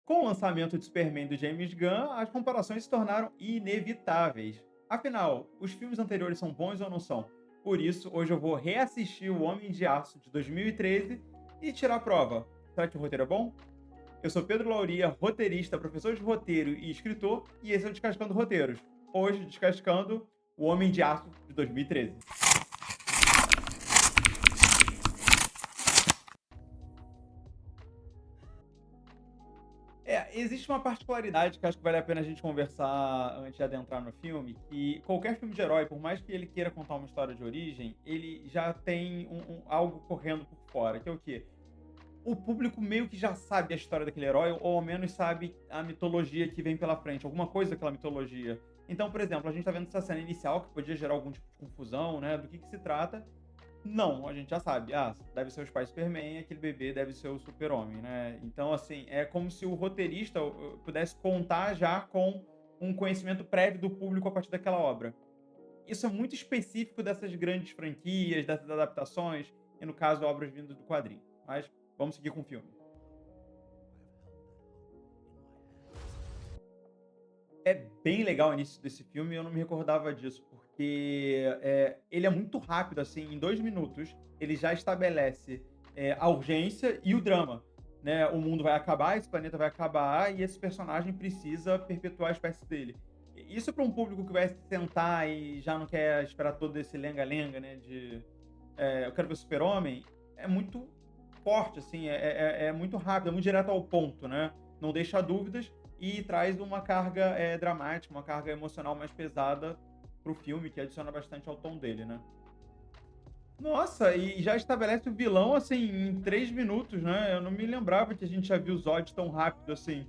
Com o lançamento de Superman do James Gunn, as comparações se tornaram inevitáveis. Afinal, os filmes anteriores são bons ou não são? Por isso, hoje eu vou reassistir O Homem de Aço de 2013 e tirar a prova. Será que o roteiro é bom? Eu sou Pedro Lauria, roteirista, professor de roteiro e escritor, e esse é o Descascando Roteiros. Hoje, descascando O Homem de Aço de 2013. Existe uma particularidade que acho que vale a pena a gente conversar antes de adentrar no filme, que qualquer filme de herói, por mais que ele queira contar uma história de origem, ele já tem algo correndo por fora, que é o quê? O público meio que já sabe a história daquele herói, ou ao menos sabe a mitologia que vem pela frente, alguma coisa daquela mitologia. Então, por exemplo, a gente tá vendo essa cena inicial que podia gerar algum tipo de confusão, né? Do que se trata. Não, a gente já sabe. Ah, deve ser os pais Superman, aquele bebê deve ser o Super-Homem, né? Então, assim, é como se o roteirista pudesse contar já com um conhecimento prévio do público a partir daquela obra. Isso é muito específico dessas grandes franquias, dessas adaptações, e no caso, obras vindas do quadrinho. Mas vamos seguir com o filme. É bem legal o início desse filme, eu não me recordava disso, porque, ele é muito rápido, assim, em 2 minutos, ele já estabelece, a urgência e o drama, né. O mundo vai acabar, esse planeta vai acabar e esse personagem precisa perpetuar a espécie dele. E isso para um público que vai sentar e já não quer esperar todo esse lenga-lenga, né, de, "Eu quero ver Super-Homem", é muito forte, assim, é muito rápido, é muito direto ao ponto, né. Não deixa dúvidas e traz uma carga, dramática, uma carga emocional mais pesada para o filme, que adiciona bastante ao tom dele, né. Nossa, e já estabelece o vilão, assim, em 3 minutos, né. Eu não me lembrava que a gente já viu o Zod tão rápido assim.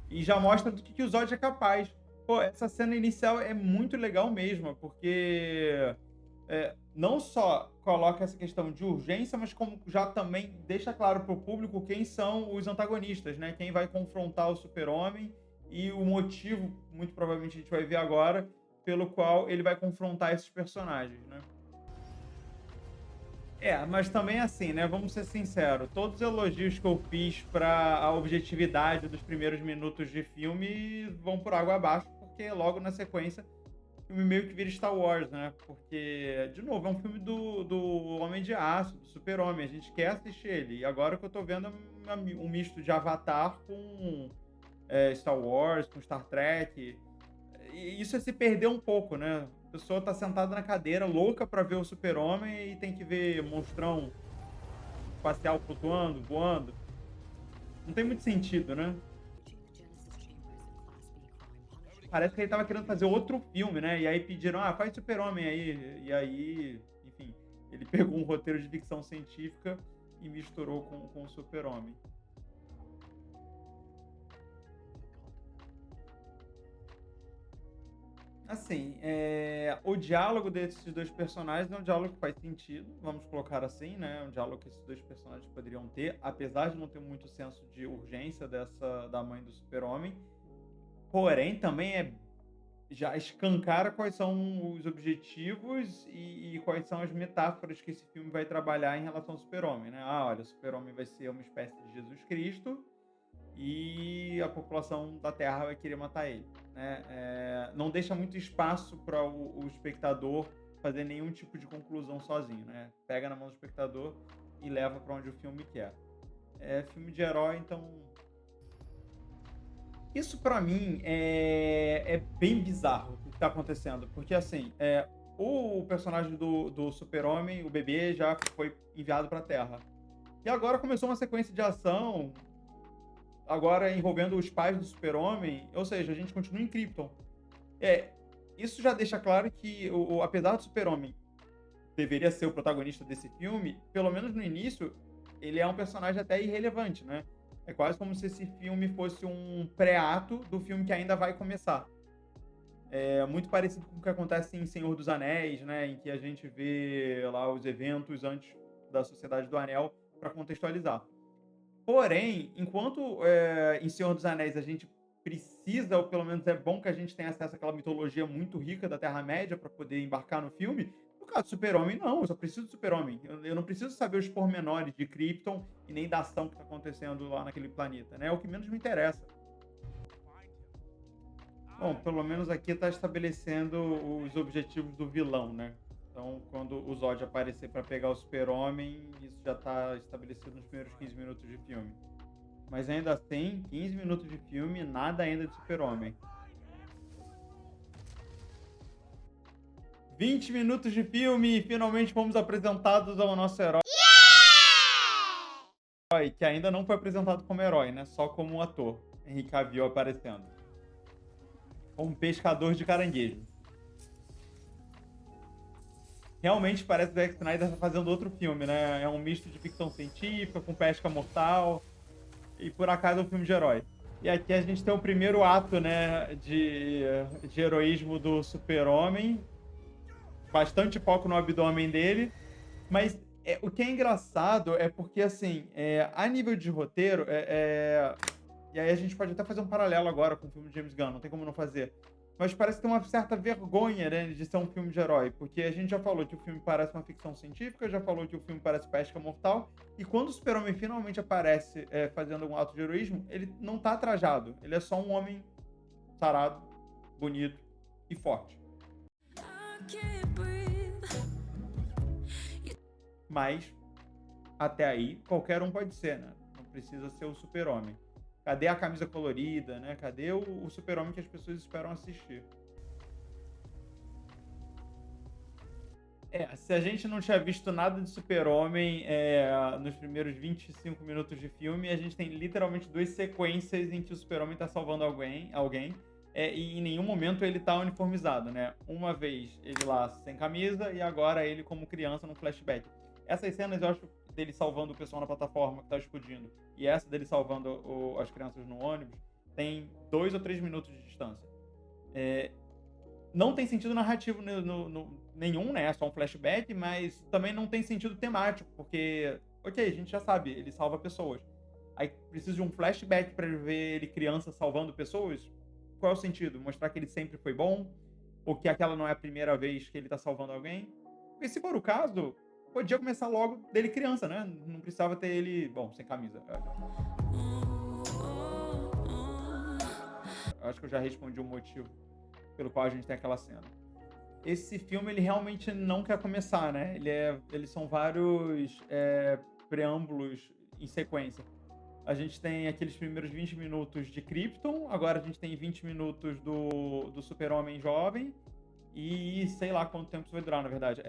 E já mostra do que o Zod é capaz. Pô, essa cena inicial é muito legal mesmo, porque, não só coloca essa questão de urgência, mas como já também deixa claro para o público quem são os antagonistas, né, quem vai confrontar o Super-Homem e o motivo, muito provavelmente a gente vai ver agora, pelo qual ele vai confrontar esses personagens, né. Mas também assim, né, vamos ser sinceros, todos os elogios que eu fiz pra a objetividade dos primeiros minutos de filme vão por água abaixo, porque logo na sequência o filme meio que vira Star Wars, né, porque, de novo, é um filme do Homem de Aço, do Super-Homem, a gente quer assistir ele, e agora o que eu tô vendo é um misto de Avatar com, Star Wars, com Star Trek. E isso é se perder um pouco, né. A pessoa tá sentada na cadeira, louca pra ver o Super-Homem e tem que ver monstrão espacial flutuando, voando. Não tem muito sentido, né. Parece que ele estava querendo fazer outro filme, né, e aí pediram: "Ah, faz Super-Homem aí". E aí, enfim, ele pegou um roteiro de ficção científica e misturou com o Super-Homem. Assim, o diálogo desses 2 personagens é um diálogo que faz sentido, vamos colocar assim, né, é um diálogo que esses 2 personagens poderiam ter, apesar de não ter muito senso de urgência dessa da mãe do Super-Homem, porém também já escancara quais são os objetivos e quais são as metáforas que esse filme vai trabalhar em relação ao Super-Homem, né. Ah, olha, o Super-Homem vai ser uma espécie de Jesus Cristo, e a população da Terra vai querer matar ele, né. Não deixa muito espaço para o espectador fazer nenhum tipo de conclusão sozinho, né. Pega na mão do espectador e leva para onde o filme quer. É filme de herói, então isso para mim é bem bizarro o que tá acontecendo, porque assim, o personagem do Super-Homem, o bebê, já foi enviado pra Terra. E agora começou uma sequência de ação, agora envolvendo os pais do Super-Homem, ou seja, a gente continua em Krypton. É, isso já deixa claro que apesar do Super-Homem deveria ser o protagonista desse filme, pelo menos no início, ele é um personagem até irrelevante, né. É quase como se esse filme fosse um pré-ato do filme que ainda vai começar. É muito parecido com o que acontece em Senhor dos Anéis, né, em que a gente vê lá os eventos antes da Sociedade do Anel para contextualizar. Porém, enquanto, em Senhor dos Anéis a gente precisa, ou pelo menos é bom que a gente tenha acesso àquela mitologia muito rica da Terra-média para poder embarcar no filme, no caso do Super-Homem, não. Eu só preciso do Super-Homem. Eu não preciso saber os pormenores de Krypton e nem da ação que tá acontecendo lá naquele planeta, né? É o que menos me interessa. Bom, pelo menos aqui tá estabelecendo os objetivos do vilão, né? Então, quando o Zod aparecer pra pegar o Super-Homem, isso já tá estabelecido nos primeiros 15 minutos de filme. Mas ainda assim, 15 minutos de filme, nada ainda de Super-Homem. 20 minutos de filme e finalmente fomos apresentados ao nosso herói, que ainda não foi apresentado como herói, né? Só como um ator. Henry Cavill aparecendo. Como pescador de caranguejo. Realmente parece que o Zack Snyder tá fazendo outro filme, né? É um misto de ficção científica com pesca mortal. E por acaso é um filme de herói. E aqui a gente tem o primeiro ato, né, de heroísmo do Super-Homem. Bastante foco no abdômen dele. Mas o que é engraçado é porque, assim, a nível de roteiro, e aí a gente pode até fazer um paralelo agora com o filme de James Gunn, não tem como não fazer. Mas parece que tem uma certa vergonha, né, de ser um filme de herói, porque a gente já falou que o filme parece uma ficção científica, já falou que o filme parece pesca mortal, e quando o Super-Homem finalmente aparece fazendo um ato de heroísmo, ele não tá trajado, ele é só um homem sarado, bonito e forte. Mas, até aí, qualquer um pode ser, né? Não precisa ser o Super-Homem. Cadê a camisa colorida, né? Cadê o Super-Homem que as pessoas esperam assistir? Se a gente não tinha visto nada de Super-Homem nos primeiros 25 minutos de filme, a gente tem literalmente duas sequências em que o Super-Homem tá salvando alguém, e em nenhum momento ele tá uniformizado, né? Uma vez ele lá sem camisa e agora ele como criança no flashback. Essas cenas eu acho dele salvando o pessoal na plataforma que tá explodindo e essa dele salvando as crianças no ônibus tem 2 ou 3 minutos de distância. Não tem sentido narrativo nenhum, né? É só um flashback, mas também não tem sentido temático, porque, ok, a gente já sabe, ele salva pessoas. Aí precisa de um flashback pra ver ele criança salvando pessoas? Qual é o sentido? Mostrar que ele sempre foi bom? Ou que aquela não é a primeira vez que ele tá salvando alguém? Porque se for o caso, podia começar logo dele criança, né? Não precisava ter ele, bom, sem camisa. Acho que eu já respondi o motivo pelo qual a gente tem aquela cena. Esse filme, ele realmente não quer começar, né? Eles são vários preâmbulos em sequência. A gente tem aqueles primeiros 20 minutos de Krypton, agora a gente tem 20 minutos do Super-Homem jovem, e sei lá quanto tempo isso vai durar, na verdade.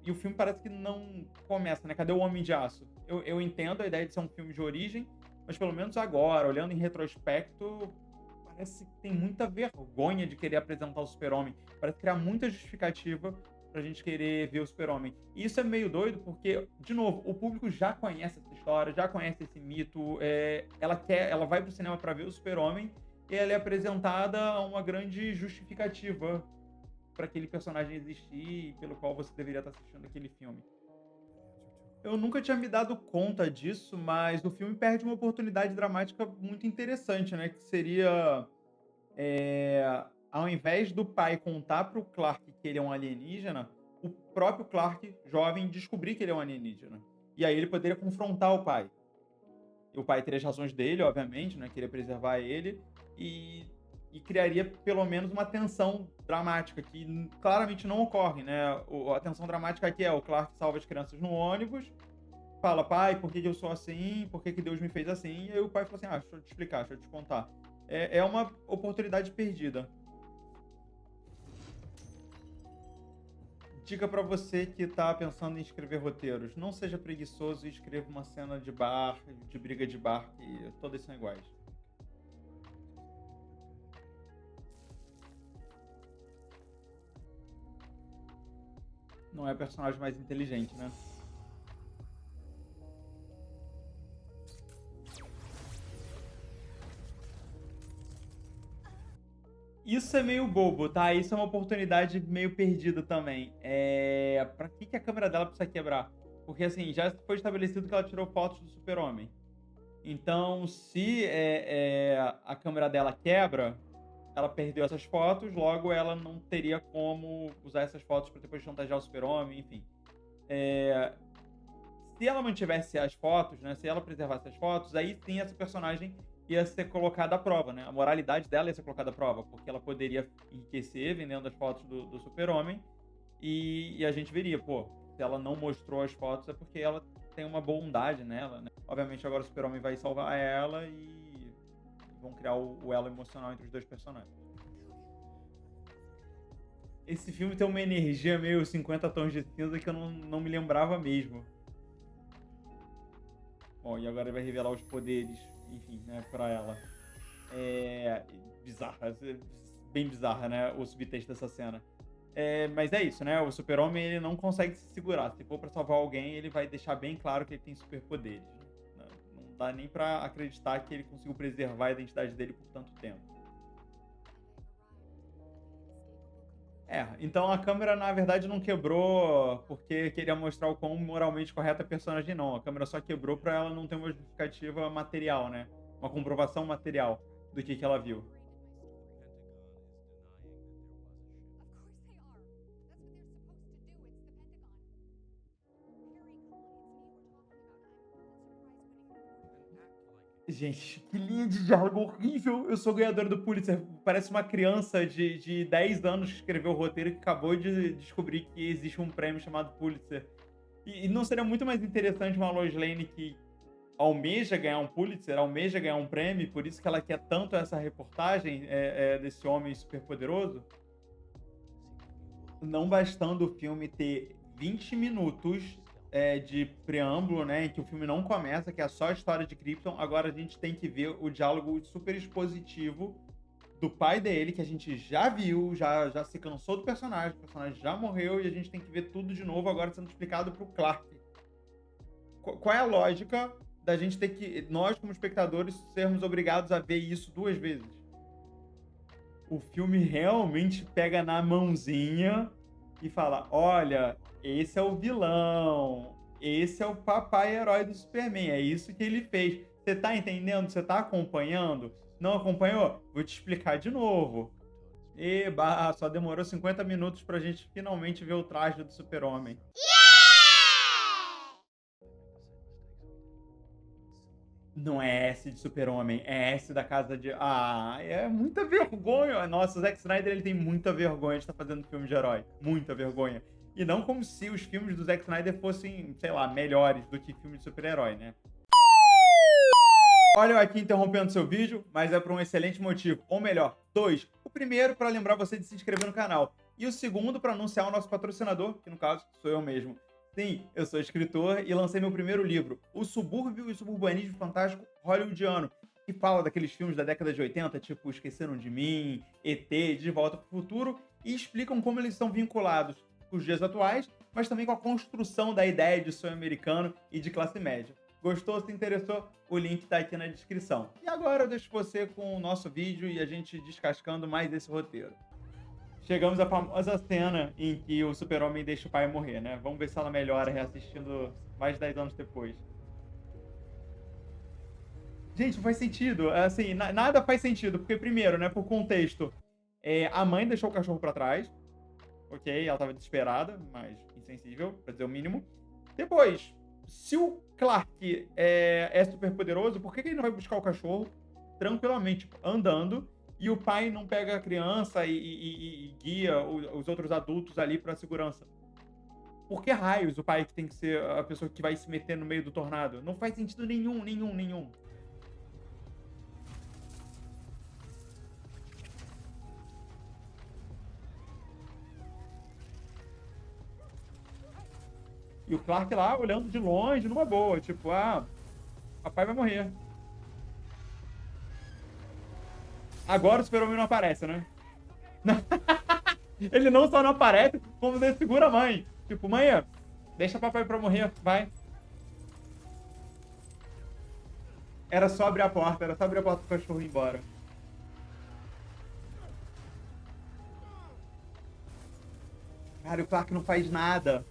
E o filme parece que não começa, né? Cadê o Homem de Aço? Eu entendo a ideia de ser um filme de origem, mas pelo menos agora, olhando em retrospecto, parece que tem muita vergonha de querer apresentar o Super-Homem. Parece criar muita justificativa pra gente querer ver o Super-Homem. E isso é meio doido porque, de novo, o público já conhece essa história, já conhece esse mito. Ela vai pro cinema pra ver o Super-Homem e ela é apresentada uma grande justificativa pra aquele personagem existir e pelo qual você deveria estar assistindo aquele filme. Eu nunca tinha me dado conta disso, mas o filme perde uma oportunidade dramática muito interessante, né? Que seria, ao invés do pai contar pro Clark que ele é um alienígena, o próprio Clark, jovem, descobrir que ele é um alienígena. E aí ele poderia confrontar o pai. E o pai teria as razões dele, obviamente, né? Queria preservar ele. E criaria pelo menos uma tensão dramática, que claramente não ocorre, né? A tensão dramática aqui é o Clark salva as crianças no ônibus, fala, pai, por que eu sou assim? Por que Deus me fez assim? E aí o pai fala assim, deixa eu te explicar, deixa eu te contar. É uma oportunidade perdida. Dica pra você que tá pensando em escrever roteiros, não seja preguiçoso e escreva uma cena de bar, de briga de bar, que todas são iguais. Não é o personagem mais inteligente, né? Isso é meio bobo, tá? Isso é uma oportunidade meio perdida também. Pra que a câmera dela precisa quebrar? Porque, assim, já foi estabelecido que ela tirou fotos do Super-Homem. Então, se a câmera dela quebra, ela perdeu essas fotos, logo ela não teria como usar essas fotos pra depois chantagear o Super-Homem, enfim. Se ela mantivesse as fotos, né, se ela preservasse as fotos, aí sim essa personagem ia ser colocada à prova, né? A moralidade dela ia ser colocada à prova, porque ela poderia enriquecer vendendo as fotos do Super-Homem e a gente veria, pô, se ela não mostrou as fotos é porque ela tem uma bondade nela, né? Obviamente agora o Super-Homem vai salvar ela e vão criar o elo emocional entre os dois personagens. Esse filme tem uma energia meio 50 tons de cinza que eu não me lembrava mesmo. Bom, e agora ele vai revelar os poderes, enfim, né, pra ela. Bizarra, bem bizarra, né, o subtexto dessa cena. Mas é isso, né, o Super-Homem, ele não consegue se segurar. Se for pra salvar alguém, ele vai deixar bem claro que ele tem superpoderes. Não dá nem pra acreditar que ele conseguiu preservar a identidade dele por tanto tempo. Então a câmera, na verdade, não quebrou porque queria mostrar o quão moralmente correta a personagem, não. A câmera só quebrou pra ela não ter uma justificativa material, né? Uma comprovação material do que ela viu. Gente, que linha de diálogo horrível! Eu sou ganhadora do Pulitzer. Parece uma criança de 10 anos que escreveu o roteiro e que acabou de descobrir que existe um prêmio chamado Pulitzer. E não seria muito mais interessante uma Lois Lane que almeja ganhar um Pulitzer, almeja ganhar um prêmio, por isso que ela quer tanto essa reportagem desse homem superpoderoso? Não bastando o filme ter 20 minutos de preâmbulo, né, em que o filme não começa, que é só a história de Krypton, agora a gente tem que ver o diálogo super expositivo do pai dele, que a gente já viu, já se cansou do personagem, o personagem já morreu e a gente tem que ver tudo de novo agora sendo explicado pro Clark. Qual é a lógica da gente ter que, nós como espectadores, sermos obrigados a ver isso duas vezes? O filme realmente pega na mãozinha e fala: olha, esse é o vilão, esse é o papai herói do Superman, é isso que ele fez. Você tá entendendo? Você tá acompanhando? Não acompanhou? Vou te explicar de novo. Eba, só demorou 50 minutos pra gente finalmente ver o traje do Super-Homem. Não é S de Super-Homem, é S da casa de. Ah, é muita vergonha. Nossa, o Zack Snyder ele tem muita vergonha de estar fazendo filme de herói. Muita vergonha. E não como se os filmes do Zack Snyder fossem, sei lá, melhores do que filme de super-herói, né? Olha eu aqui interrompendo seu vídeo, mas é por um excelente motivo. Ou melhor, dois. O primeiro, para lembrar você de se inscrever no canal. E o segundo, para anunciar o nosso patrocinador, que no caso sou eu mesmo. Sim, eu sou escritor e lancei meu primeiro livro, O Subúrbio e o Suburbanismo Fantástico Hollywoodiano, que fala daqueles filmes da década de 80, tipo Esqueceram de Mim, ET, De Volta para o Futuro, e explicam como eles estão vinculados com os dias atuais, mas também com a construção da ideia de sonho americano e de classe média. Gostou? Se interessou? O link está aqui na descrição. E agora eu deixo você com o nosso vídeo e a gente descascando mais esse roteiro. Chegamos à famosa cena em que o Super-Homem deixa o pai morrer, né? Vamos ver se ela melhora reassistindo mais de 10 anos depois. Gente, não faz sentido. Assim, nada faz sentido. Porque, primeiro, né, por contexto, a mãe deixou o cachorro pra trás. Ok, ela tava desesperada, mas insensível, pra dizer o mínimo. Depois, se o Clark é super poderoso, por que ele não vai buscar o cachorro tranquilamente, tipo, andando, e o pai não pega a criança e guia os outros adultos ali pra segurança? Por que raios o pai que tem que ser a pessoa que vai se meter no meio do tornado? Não faz sentido nenhum, nenhum, nenhum. E o Clark lá olhando de longe, numa boa, tipo, papai vai morrer. Agora o Super-Homem não aparece, né? Ele não só não aparece, como segura a mãe. Tipo, mãe, deixa papai pra morrer, vai. Era só abrir a porta, era só abrir a porta pro cachorro ir embora. Cara, o Clark não faz nada.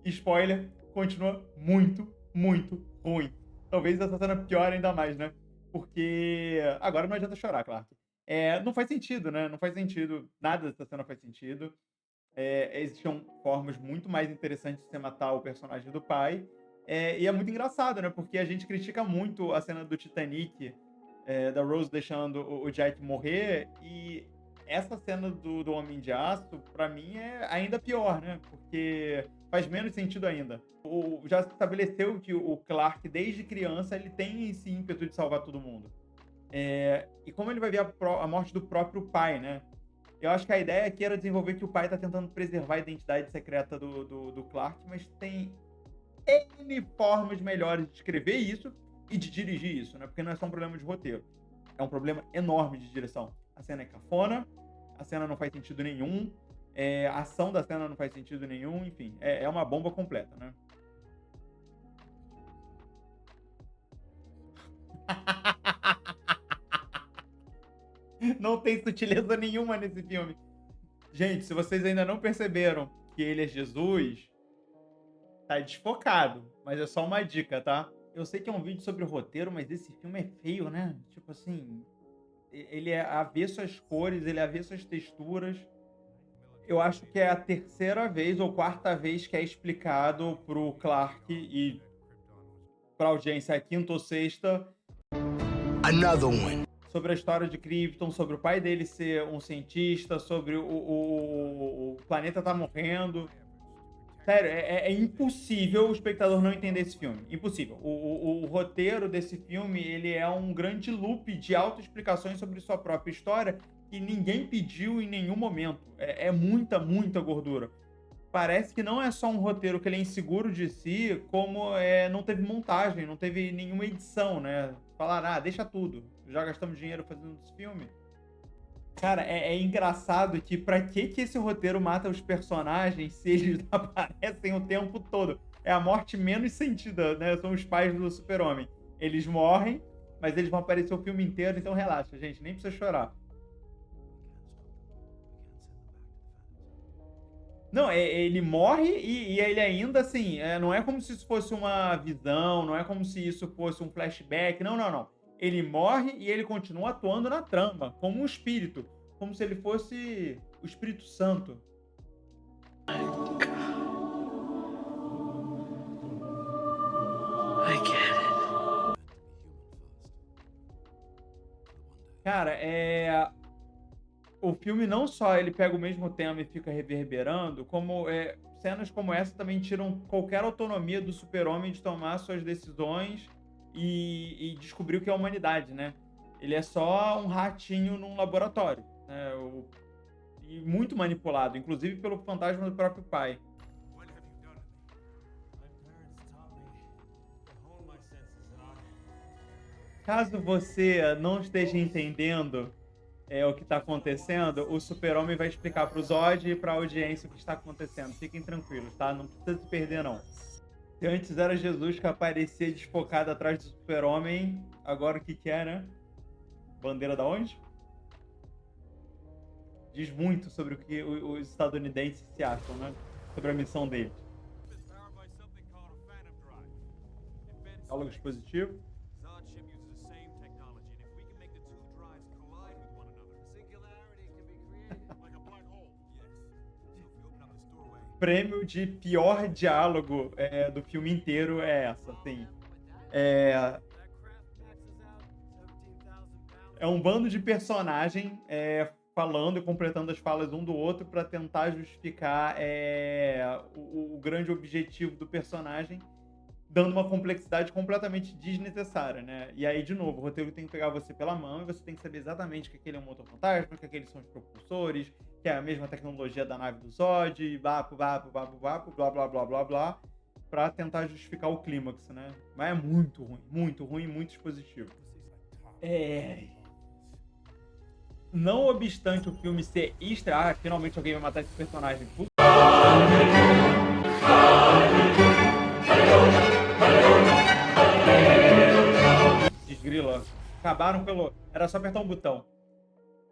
spoiler, continua muito, muito ruim. Talvez essa cena piore ainda mais, né? Porque agora não adianta chorar, Clark. Não faz sentido, né? Não faz sentido. Nada dessa cena faz sentido. Existiam formas muito mais interessantes de você matar o personagem do pai. E é muito engraçado, né? Porque a gente critica muito a cena do Titanic, da Rose deixando o Jack morrer. E essa cena do Homem de Aço, pra mim, é ainda pior, né? Porque faz menos sentido ainda. Já se estabeleceu que o Clark, desde criança, ele tem esse ímpeto de salvar todo mundo. E como ele vai ver a morte do próprio pai, né? Eu acho que a ideia aqui era desenvolver que o pai tá tentando preservar a identidade secreta do Clark, mas tem N formas melhores de escrever isso e de dirigir isso, né? Porque não é só um problema de roteiro. É um problema enorme de direção. A cena é cafona, a cena não faz sentido nenhum, a ação da cena não faz sentido nenhum, enfim, é uma bomba completa, né? Não tem sutileza nenhuma nesse filme. Gente, se vocês ainda não perceberam que ele é Jesus, tá desfocado. Mas é só uma dica, tá? Eu sei que é um vídeo sobre o roteiro, mas esse filme é feio, né? Tipo assim, ele é avesso às cores, ele é avesso às texturas. Eu acho que é a terceira vez ou quarta vez que é explicado pro Clark e pra audiência, a quinta ou sexta, Another one. sobre a história de Krypton, sobre o pai dele ser um cientista, sobre o planeta tá morrendo. Sério, é impossível o espectador não entender esse filme. Impossível. O roteiro desse filme, ele é um grande loop de autoexplicações sobre sua própria história que ninguém pediu em nenhum momento. É muita, muita gordura. Parece que não é só um roteiro que ele é inseguro de si, como não teve montagem, não teve nenhuma edição, né? Falaram, deixa tudo. Já gastamos dinheiro fazendo esse filme. Cara, é engraçado que pra que esse roteiro mata os personagens se eles aparecem o tempo todo? É a morte menos sentida, né? São os pais do Super-Homem. Eles morrem, mas eles vão aparecer o filme inteiro, então relaxa, gente, nem precisa chorar. Não, ele morre e ele ainda, assim, não é como se isso fosse uma visão, não é como se isso fosse um flashback, não, não, não. Ele morre e ele continua atuando na trama, como um espírito, como se ele fosse o Espírito Santo. I get it. Cara, o filme não só ele pega o mesmo tema e fica reverberando, como cenas como essa também tiram qualquer autonomia do Super-Homem de tomar suas decisões e descobrir o que é a humanidade, né? Ele é só um ratinho num laboratório, né? E muito manipulado, inclusive pelo fantasma do próprio pai. What have you done to me? My parents taught me to hone my senses, and Caso você não esteja entendendo o que está acontecendo, o Super-Homem vai explicar para o Zod e para a audiência o que está acontecendo. Fiquem tranquilos, tá? Não precisa se perder, não. Se antes era Jesus que aparecia desfocado atrás do Super-Homem, agora o que é, né? Bandeira da onde? Diz muito sobre o que os estadunidenses se acham, né? Sobre a missão deles. is powered by something called a phantom drive. It bends Diálogo expositivo. Zod chip uses the same technology, and if we can make the two drives collide with one another, a singularity can be created like a black hole. Yes. So if we open up this doorway, Prêmio de pior diálogo do filme inteiro é essa, assim. that craft maxes out 17,000 pounds. É um bando de personagem falando e completando as falas um do outro para tentar justificar o grande objetivo do personagem, dando uma complexidade completamente desnecessária, né? E aí, de novo, o roteiro tem que pegar você pela mão e você tem que saber exatamente que aquele é um motor fantasma, que aqueles são os propulsores, que é a mesma tecnologia da nave do Zod, vapo, vapo, vapo, vapo, blá, blá, blá, blá, blá, pra tentar justificar o clímax, né? Mas é muito ruim, muito expositivo. Não obstante o filme ser finalmente alguém vai matar esse personagem. Puta. Desgrila. Acabaram pelo... Era só apertar um botão.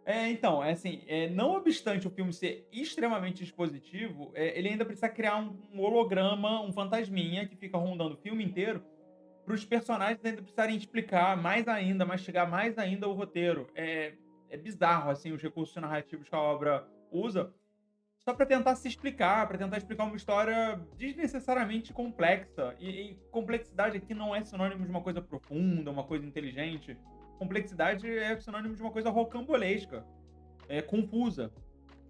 Então, é assim, não obstante o filme ser extremamente expositivo, ele ainda precisa criar um holograma, um fantasminha que fica rondando o filme inteiro, para os personagens ainda precisarem explicar mais ainda, mastigar mais ainda o roteiro. É bizarro, assim, os recursos narrativos que a obra usa, só para tentar se explicar, para tentar explicar uma história desnecessariamente complexa. E complexidade aqui não é sinônimo de uma coisa profunda, uma coisa inteligente. Complexidade é sinônimo de uma coisa rocambolesca, confusa,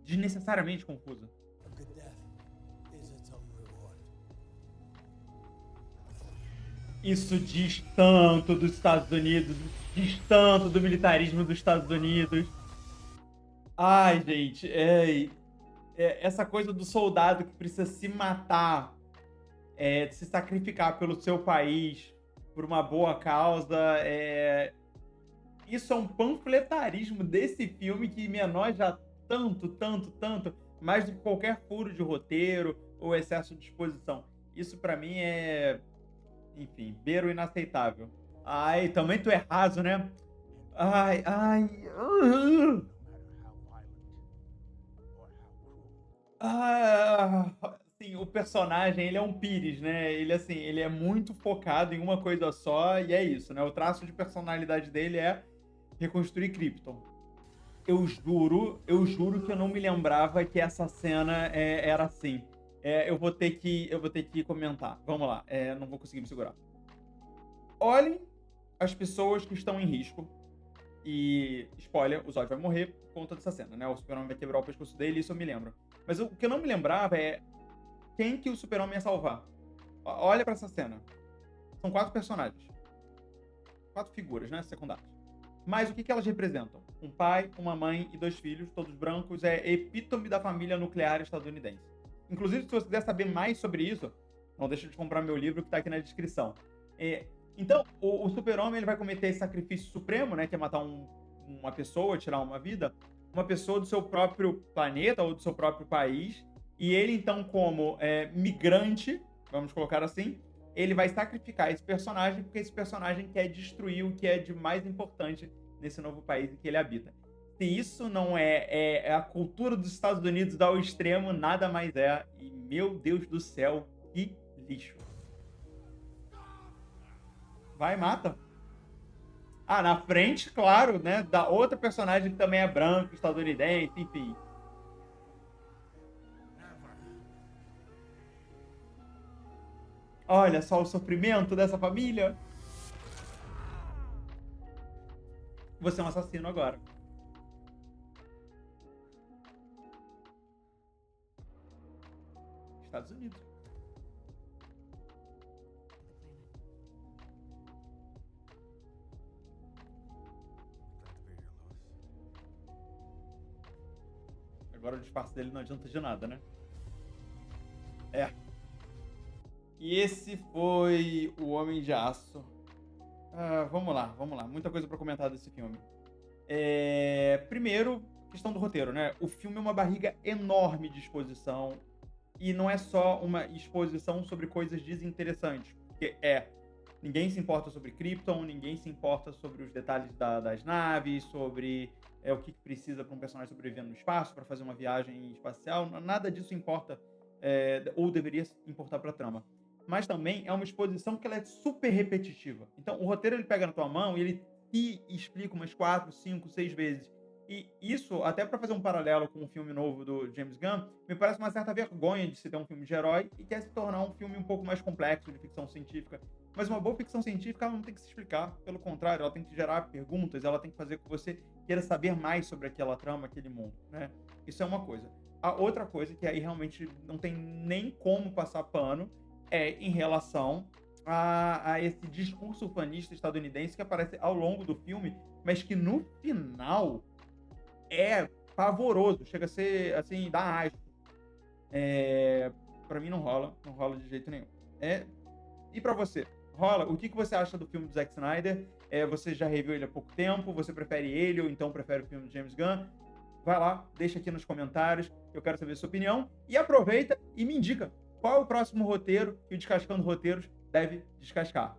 desnecessariamente confusa. A good death is its own reward. Isso diz tanto dos Estados Unidos, diz tanto do militarismo dos Estados Unidos. Ai, gente, essa coisa do soldado que precisa se matar, se sacrificar pelo seu país, por uma boa causa, isso é um panfletarismo desse filme que me enoja tanto, tanto, tanto, mais do que qualquer furo de roteiro ou excesso de exposição. Isso pra mim enfim, beira o inaceitável. Ai, também tu é raso, né? Ai, ai. No matter how violent or how cruel. Assim, o personagem, ele é um pires, né? Ele, assim, ele é muito focado em uma coisa só e é isso, né? O traço de personalidade dele é reconstruir Krypton. Eu juro que eu não me lembrava que essa cena era assim. Eu vou ter que comentar. Vamos lá, não vou conseguir me segurar. Olhem as pessoas que estão em risco. E, spoiler, o Zod vai morrer por conta dessa cena, né? O Super-Homem vai quebrar o pescoço dele, isso eu me lembro. Mas o que eu não me lembrava é quem que o Super-Homem ia salvar. Olha pra essa cena. São 4 personagens. 4 figuras, né? Secundárias. Mas o que elas representam? Um pai, uma mãe e 2 filhos, todos brancos, é epítome da família nuclear estadunidense. Inclusive, se você quiser saber mais sobre isso, não deixa de comprar meu livro que tá aqui na descrição. Então, o Super-Homem ele vai cometer esse sacrifício supremo, né? Que é matar uma pessoa, tirar uma vida. Uma pessoa do seu próprio planeta ou do seu próprio país. E ele, então, como migrante, vamos colocar assim, ele vai sacrificar esse personagem porque esse personagem quer destruir o que é de mais importante nesse novo país em que ele habita. Se isso não é a cultura dos Estados Unidos ao extremo, nada mais é. E, meu Deus do céu, que lixo. Vai, mata. Na frente, claro, né? Da outra personagem que também é branco, estadunidense, enfim. Olha só o sofrimento dessa família. Você é um assassino agora. Estados Unidos. Glad to be here, Lois. Agora o disfarce dele não adianta de nada, né? E esse foi o Homem de Aço. Vamos lá. Muita coisa pra comentar desse filme. Primeiro, questão do roteiro, né? O filme é uma barriga enorme de exposição. E não é só uma exposição sobre coisas desinteressantes. Porque ninguém se importa sobre Krypton, ninguém se importa sobre os detalhes das naves, sobre o que precisa para um personagem sobreviver no espaço, para fazer uma viagem espacial. Nada disso importa, ou deveria importar para a trama. Mas também é uma exposição que ela é super repetitiva. Então, o roteiro ele pega na tua mão e ele te explica umas 4, 5, 6 vezes. E isso, até para fazer um paralelo com o filme novo do James Gunn, me parece uma certa vergonha de se ter um filme de herói e quer se tornar um filme um pouco mais complexo de ficção científica. Mas uma boa ficção científica ela não tem que se explicar, pelo contrário, ela tem que gerar perguntas, ela tem que fazer com que você queira saber mais sobre aquela trama, aquele mundo, né? Isso é uma coisa. A outra coisa, que aí realmente não tem nem como passar pano, é em relação a esse discurso ufanista estadunidense que aparece ao longo do filme, mas que no final é pavoroso, chega a ser, assim, dá asco. Pra mim não rola de jeito nenhum. E pra você? Rola? O que você acha do filme do Zack Snyder? Você já reviu ele há pouco tempo? Você prefere ele ou então prefere o filme do James Gunn? Vai lá, deixa aqui nos comentários, eu quero saber a sua opinião. E aproveita e me indica qual é o próximo roteiro que o Descascando Roteiros deve descascar.